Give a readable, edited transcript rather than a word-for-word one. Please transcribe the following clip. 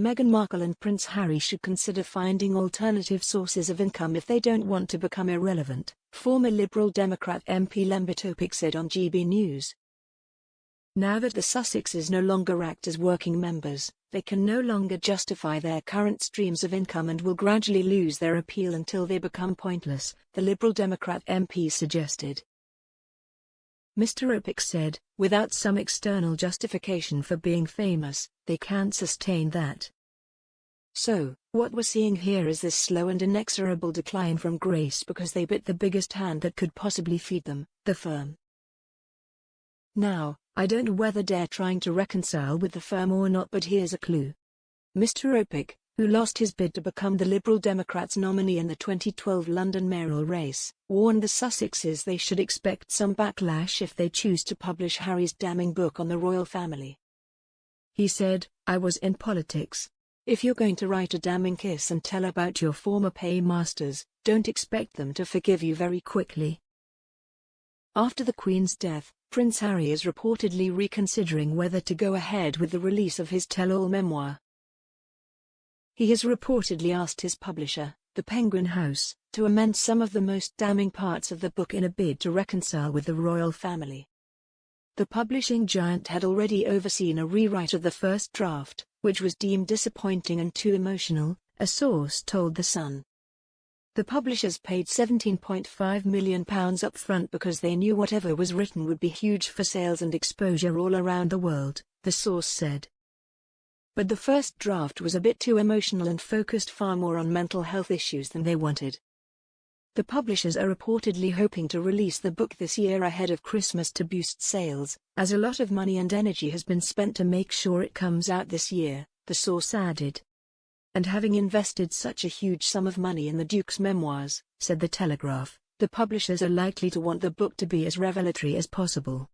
Meghan Markle and Prince Harry should consider finding alternative sources of income if they don't want to become irrelevant, former Liberal Democrat MP Lembit Öpik said on GB News. Now that the Sussexes no longer act as working members, they can no longer justify their current streams of income and will gradually lose their appeal until they become pointless, the Liberal Democrat MP suggested. Mr. Opik said, without some external justification for being famous, they can't sustain that. So, what we're seeing here is this slow and inexorable decline from grace because they bit the biggest hand that could possibly feed them, the firm. Now, I don't know whether they're trying to reconcile with the firm or not, but here's a clue. Mr. Opik, who lost his bid to become the Liberal Democrats' nominee in the 2012 London mayoral race, warned the Sussexes they should expect some backlash if they choose to publish Harry's damning book on the royal family. He said, "I was in politics. If you're going to write a damning kiss and tell about your former paymasters, don't expect them to forgive you very quickly." After the Queen's death, Prince Harry is reportedly reconsidering whether to go ahead with the release of his tell-all memoir. He has reportedly asked his publisher, the Penguin House, to amend some of the most damning parts of the book in a bid to reconcile with the royal family. The publishing giant had already overseen a rewrite of the first draft, which was deemed disappointing and too emotional, a source told The Sun. The publishers paid £17.5 million up front because they knew whatever was written would be huge for sales and exposure all around the world, the source said. But the first draft was a bit too emotional and focused far more on mental health issues than they wanted. The publishers are reportedly hoping to release the book this year ahead of Christmas to boost sales, as a lot of money and energy has been spent to make sure it comes out this year, the source added. And having invested such a huge sum of money in the Duke's memoirs, said The Telegraph, the publishers are likely to want the book to be as revelatory as possible.